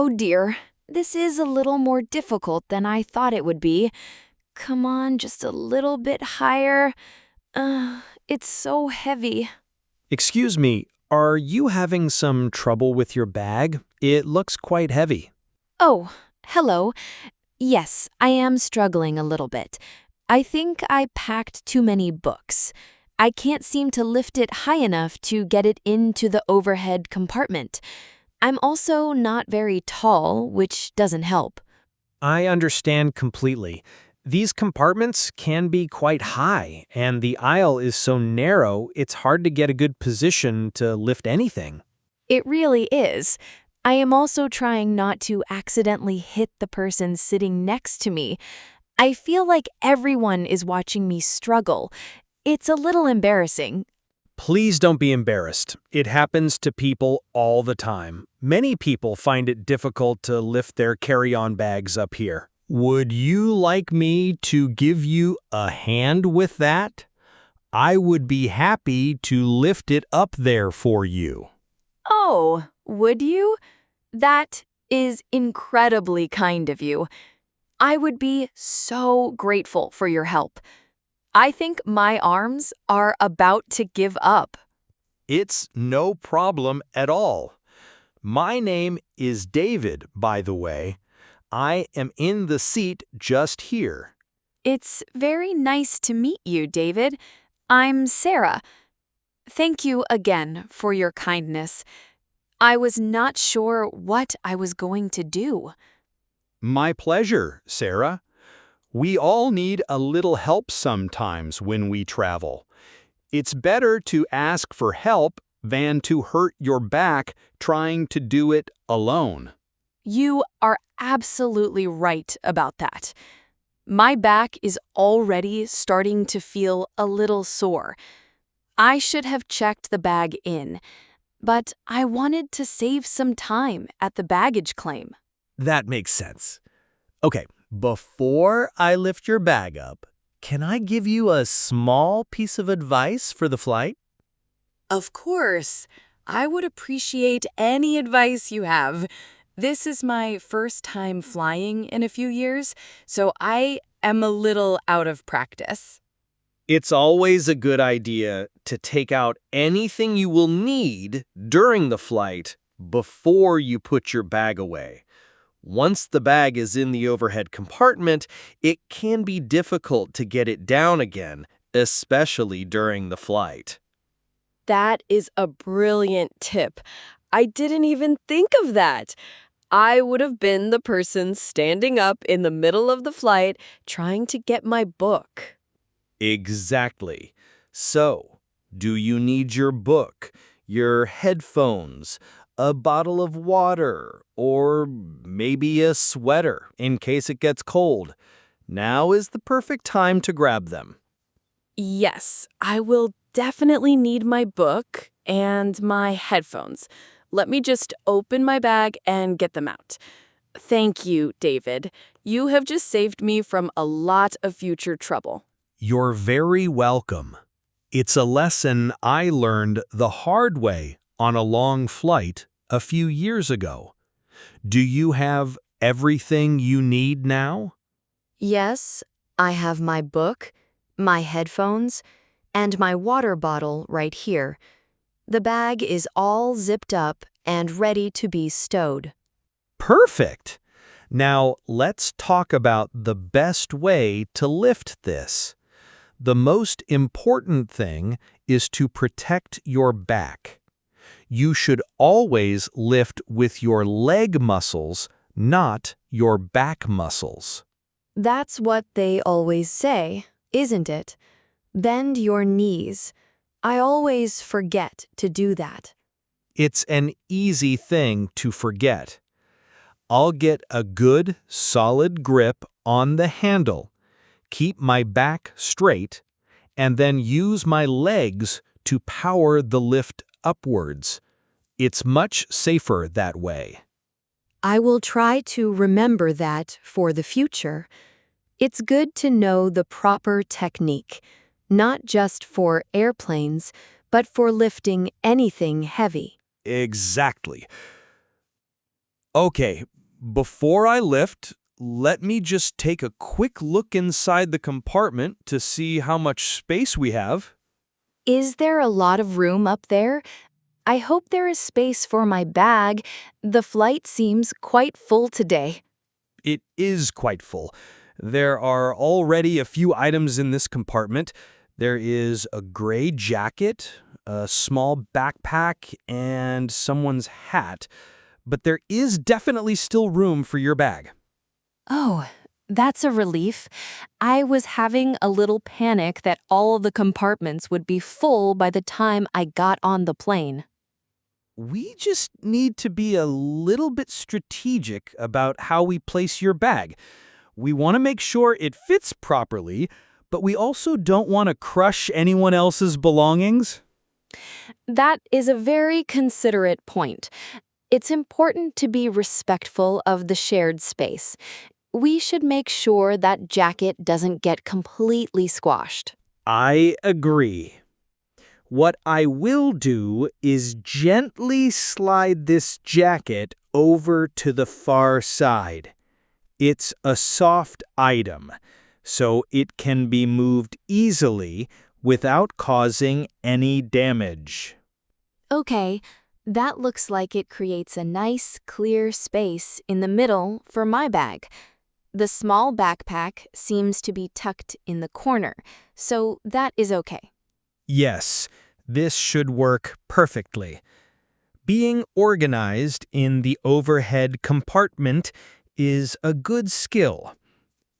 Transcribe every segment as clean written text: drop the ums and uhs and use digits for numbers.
Oh dear, this is a little more difficult than I thought it would be. Come on, just a little bit higher. It's so heavy. Excuse me, are you having some trouble with your bag? It looks quite heavy. Oh, hello. Yes, I am struggling a little bit. I think I packed too many books. I can't seem to lift it high enough to get it into the overhead compartment. I'm also not very tall, which doesn't help. I understand completely. These compartments can be quite high, and the aisle is so narrow it's hard to get a good position to lift anything. It really is. I am also trying not to accidentally hit the person sitting next to me. I feel like everyone is watching me struggle. It's a little embarrassing. Please don't be embarrassed. It happens to people all the time. Many people find it difficult to lift their carry-on bags up here. Would you like me to give you a hand with that? I would be happy to lift it up there for you. Oh, would you? That is incredibly kind of you. I would be so grateful for your help. I think my arms are about to give up. It's no problem at all. My name is David, by the way. I am in the seat just here. It's very nice to meet you, David. I'm Sarah. Thank you again for your kindness. I was not sure what I was going to do. My pleasure, Sarah. We all need a little help sometimes when we travel. It's better to ask for help than to hurt your back trying to do it alone. You are absolutely right about that. My back is already starting to feel a little sore. I should have checked the bag in, but I wanted to save some time at the baggage claim. That makes sense. Okay, before I lift your bag up, can I give you a small piece of advice for the flight? Of course. I would appreciate any advice you have. This is my first time flying in a few years, so I am a little out of practice. It's always a good idea to take out anything you will need during the flight before you put your bag away. Once the bag is in the overhead compartment, it can be difficult to get it down again, especially during the flight. That is a brilliant tip. I didn't even think of that. I would have been the person standing up in the middle of the flight trying to get my book. Exactly. So, do you need your book, your headphones, a bottle of water, or maybe a sweater in case it gets cold? Now is the perfect time to grab them. Yes, I will definitely need my book and my headphones. Let me just open my bag and get them out. Thank you, David. You have just saved me from a lot of future trouble. You're very welcome. It's a lesson I learned the hard way on a long flight a few years ago. Do you have everything you need now? Yes, I have my book, my headphones, and my water bottle right here. The bag is all zipped up and ready to be stowed. Perfect! Now let's talk about the best way to lift this. The most important thing is to protect your back. You should always lift with your leg muscles, not your back muscles. That's what they always say, isn't it? Bend your knees. I always forget to do that. It's an easy thing to forget. I'll get a good, solid grip on the handle, keep my back straight, and then use my legs to power the lift upwards. It's much safer that way. I will try to remember that for the future. It's good to know the proper technique, not just for airplanes, but for lifting anything heavy. Exactly. Okay, before I lift, let me just take a quick look inside the compartment to see how much space we have. Is there a lot of room up there? I hope there is space for my bag. The flight seems quite full today. It is quite full. There are already a few items in this compartment. There is a gray jacket, a small backpack, and someone's hat. But there is definitely still room for your bag. Oh, that's a relief. I was having a little panic that all of the compartments would be full by the time I got on the plane. We just need to be a little bit strategic about how we place your bag. We want to make sure it fits properly, but we also don't want to crush anyone else's belongings. That is a very considerate point. It's important to be respectful of the shared space. We should make sure that jacket doesn't get completely squashed. I agree. What I will do is gently slide this jacket over to the far side. It's a soft item, so it can be moved easily without causing any damage. Okay, that looks like it creates a nice, clear space in the middle for my bag. The small backpack seems to be tucked in the corner, so that is okay. Yes, this should work perfectly. Being organized in the overhead compartment is a good skill.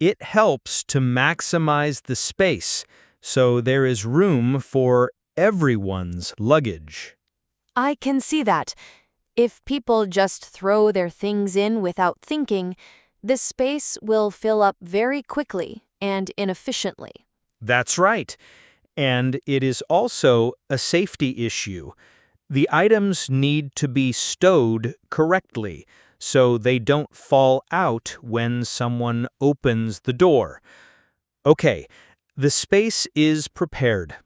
It helps to maximize the space, so there is room for everyone's luggage. I can see that. If people just throw their things in without thinking, this space will fill up very quickly and inefficiently. That's right. And it is also a safety issue. The items need to be stowed correctly so they don't fall out when someone opens the door. Okay, the space is prepared.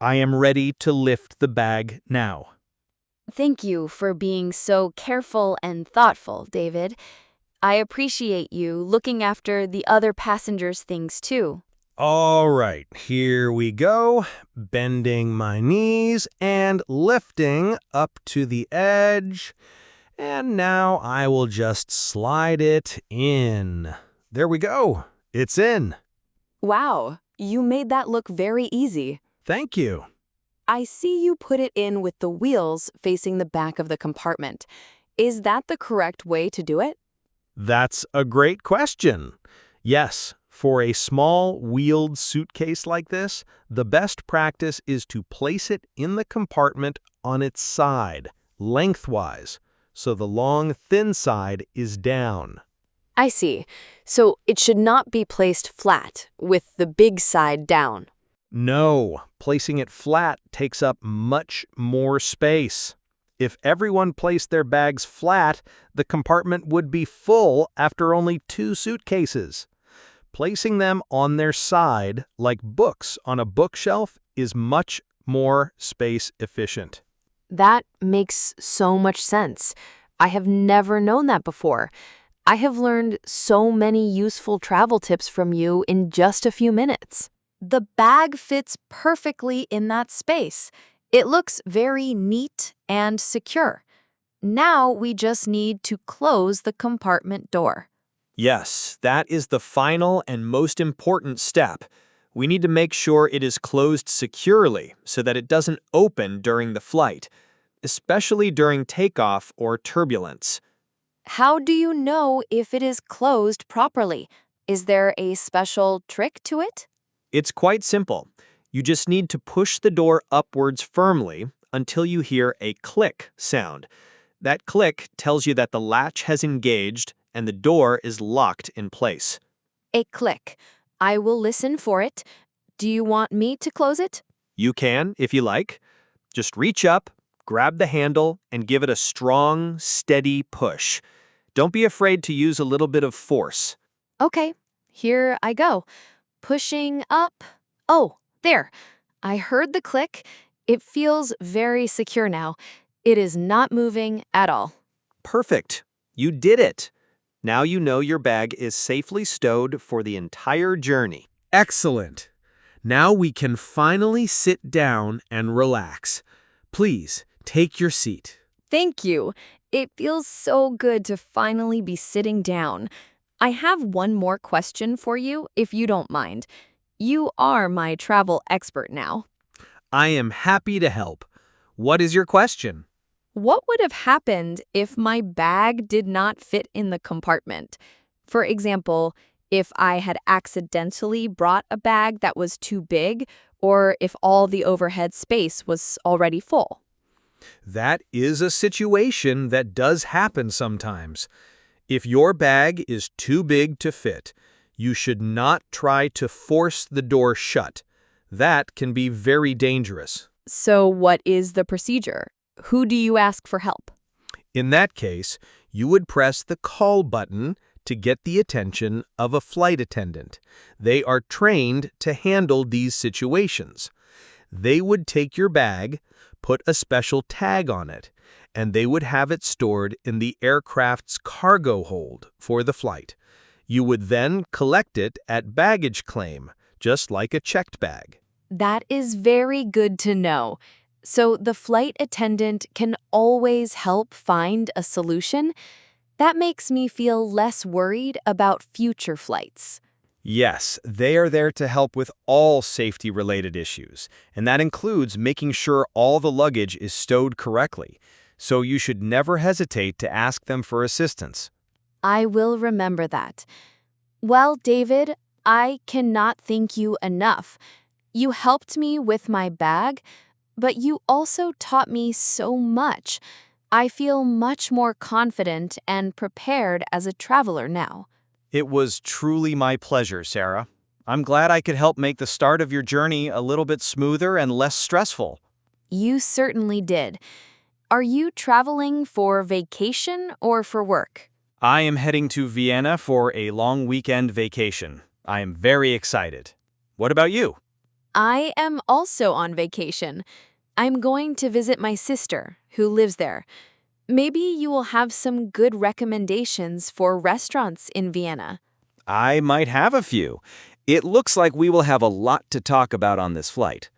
I am ready to lift the bag now. Thank you for being so careful and thoughtful, David. I appreciate you looking after the other passengers' things too. All right, here we go. Bending my knees and lifting up to the edge. And now I will just slide it in. There we go. It's in. Wow, you made that look very easy. Thank you. I see you put it in with the wheels facing the back of the compartment. Is that the correct way to do it? That's a great question. Yes, for a small wheeled suitcase like this, the best practice is to place it in the compartment on its side, lengthwise, so the long, thin side is down. I see. So it should not be placed flat, with the big side down. No, placing it flat takes up much more space. If everyone placed their bags flat, the compartment would be full after only 2 suitcases. Placing them on their side, like books on a bookshelf, is much more space efficient. That makes so much sense. I have never known that before. I have learned so many useful travel tips from you in just a few minutes. The bag fits perfectly in that space. It looks very neat and secure. Now we just need to close the compartment door. Yes, that is the final and most important step. We need to make sure it is closed securely so that it doesn't open during the flight, especially during takeoff or turbulence. How do you know if it is closed properly? Is there a special trick to it? It's quite simple. You just need to push the door upwards firmly until you hear a click sound. That click tells you that the latch has engaged and the door is locked in place. A click. I will listen for it. Do you want me to close it? You can, if you like. Just reach up, grab the handle, and give it a strong, steady push. Don't be afraid to use a little bit of force. Okay, here I go. Pushing up. Oh, there. I heard the click. It feels very secure now. It is not moving at all. Perfect. You did it! Now you know your bag is safely stowed for the entire journey. Excellent. Now we can finally sit down and relax. Please, take your seat. Thank you. It feels so good to finally be sitting down. I have one more question for you, if you don't mind. You are my travel expert now. I am happy to help. What is your question? What would have happened if my bag did not fit in the compartment? For example, if I had accidentally brought a bag that was too big, or if all the overhead space was already full. That is a situation that does happen sometimes. If your bag is too big to fit, you should not try to force the door shut. That can be very dangerous. So what is the procedure? Who do you ask for help? In that case, you would press the call button to get the attention of a flight attendant. They are trained to handle these situations. They would take your bag, put a special tag on it, and they would have it stored in the aircraft's cargo hold for the flight. You would then collect it at baggage claim, just like a checked bag. That is very good to know. So the flight attendant can always help find a solution? That makes me feel less worried about future flights. Yes, they are there to help with all safety-related issues, and that includes making sure all the luggage is stowed correctly. So you should never hesitate to ask them for assistance. I will remember that. Well, David, I cannot thank you enough. You helped me with my bag, but you also taught me so much. I feel much more confident and prepared as a traveler now. It was truly my pleasure, Sarah. I'm glad I could help make the start of your journey a little bit smoother and less stressful. You certainly did. Are you traveling for vacation or for work? I am heading to Vienna for a long weekend vacation. I am very excited. What about you? I am also on vacation. I'm going to visit my sister, who lives there. Maybe you will have some good recommendations for restaurants in Vienna. I might have a few. It looks like we will have a lot to talk about on this flight.